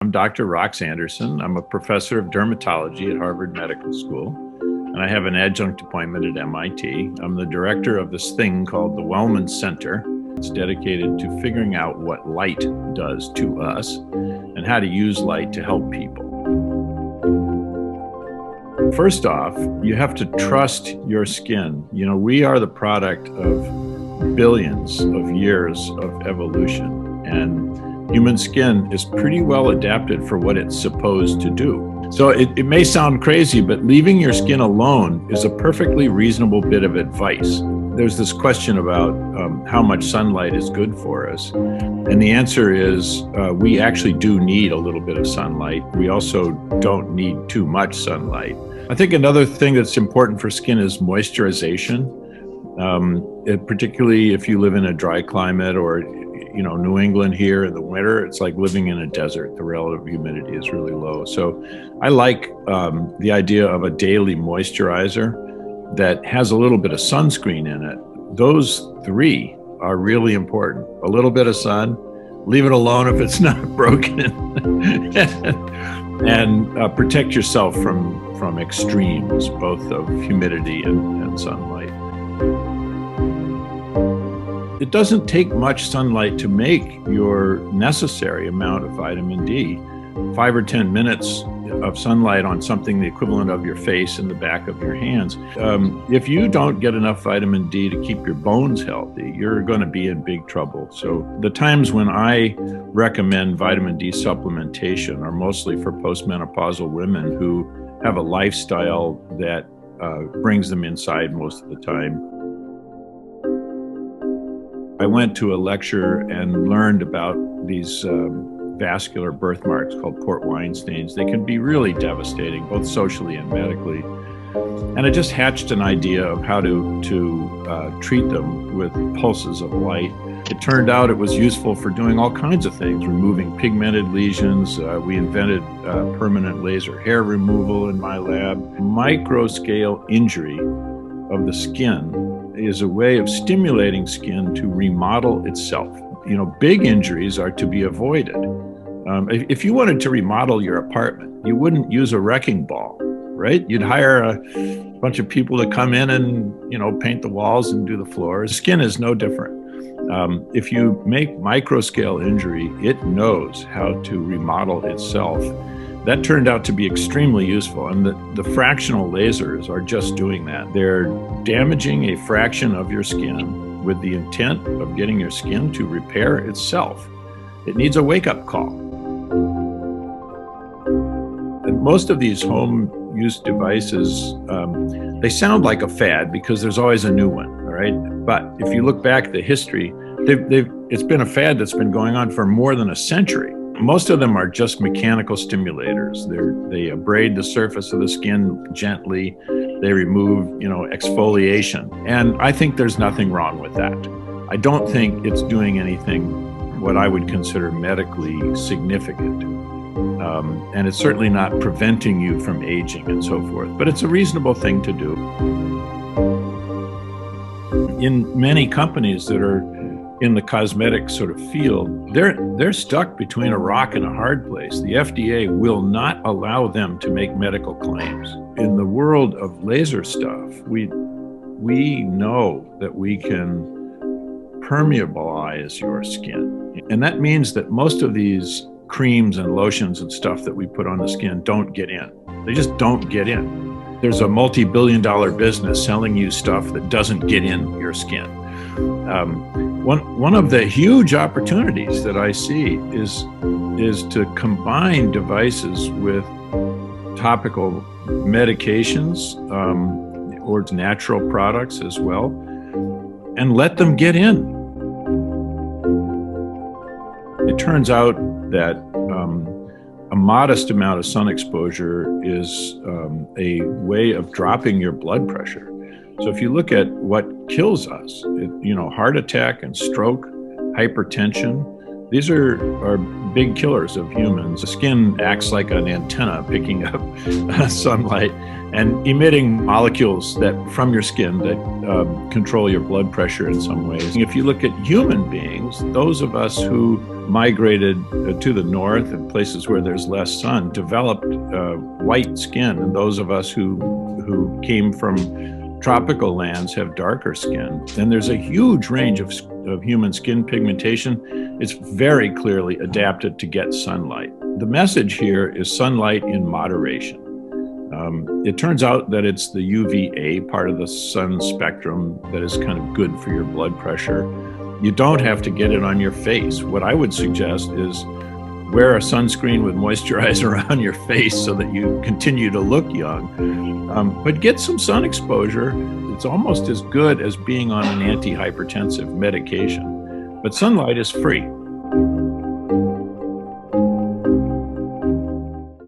I'm Dr. Rox Anderson. I'm a professor of dermatology at Harvard Medical School, and I have an adjunct appointment at MIT. I'm the director of this thing called the Wellman Center. It's dedicated to figuring out what light does to us and how to use light to help people. First off, you have to trust your skin. We are the product of billions of years of evolution, and human skin is pretty well adapted for what it's supposed to do. So it may sound crazy, but leaving your skin alone is a perfectly reasonable bit of advice. There's this question about how much sunlight is good for us. And the answer is we actually do need a little bit of sunlight. We also don't need too much sunlight. I think another thing that's important for skin is moisturization, particularly if you live in a dry climate or New England here in the winter. It's like living in a desert. The relative humidity is really low. So I like the idea of a daily moisturizer that has a little bit of sunscreen in it. Those three are really important. A little bit of sun, leave it alone if it's not broken, and protect yourself from extremes, both of humidity and sunlight. It doesn't take much sunlight to make your necessary amount of vitamin D. 5 or 10 minutes of sunlight on something the equivalent of your face and the back of your hands. If you don't get enough vitamin D to keep your bones healthy, you're going to be in big trouble. So the times when I recommend vitamin D supplementation are mostly for postmenopausal women who have a lifestyle that brings them inside most of the time. I went to a lecture and learned about these vascular birthmarks called port wine stains. They can be really devastating, both socially and medically. And I just hatched an idea of how to treat them with pulses of light. It turned out it was useful for doing all kinds of things, removing pigmented lesions. We invented permanent laser hair removal in my lab. Micro-scale injury of the skin is a way of stimulating skin to remodel itself. Big injuries are to be avoided. If you wanted to remodel your apartment, you wouldn't use a wrecking ball, right? You'd hire a bunch of people to come in and, paint the walls and do the floors. Skin is no different. If you make micro-scale injury, it knows how to remodel itself. That turned out to be extremely useful, and the fractional lasers are just doing that. They're damaging a fraction of your skin with the intent of getting your skin to repair itself. It needs a wake-up call. And most of these home-use devices, they sound like a fad because there's always a new one, all right? But if you look back at the history, it's been a fad that's been going on for more than a century. Most of them are just mechanical stimulators. They abrade the surface of the skin gently. They remove, exfoliation. And I think there's nothing wrong with that. I don't think it's doing anything what I would consider medically significant. And it's certainly not preventing you from aging and so forth, but it's a reasonable thing to do. In many companies that are in the cosmetic sort of field, they're stuck between a rock and a hard place. The FDA will not allow them to make medical claims. In the world of laser stuff, we know that we can permeabilize your skin. And that means that most of these creams and lotions and stuff that we put on the skin don't get in. They just don't get in. There's a multi-billion-dollar business selling you stuff that doesn't get in your skin. One of the huge opportunities that I see is to combine devices with topical medications or natural products as well, and let them get in. It turns out that a modest amount of sun exposure is a way of dropping your blood pressure. So if you look at what kills us, heart attack and stroke, hypertension, these are big killers of humans. The skin acts like an antenna picking up sunlight and emitting molecules from your skin that control your blood pressure in some ways. If you look at human beings, those of us who migrated to the north and places where there's less sun developed white skin, and those of us who came from tropical lands have darker skin. And there's a huge range of human skin pigmentation. It's very clearly adapted to get sunlight. The message here is sunlight in moderation. It turns out that it's the UVA part of the sun spectrum that is kind of good for your blood pressure. You don't have to get it on your face. What I would suggest is wear a sunscreen with moisturizer on your face so that you continue to look young. But get some sun exposure. It's almost as good as being on an antihypertensive medication. But sunlight is free.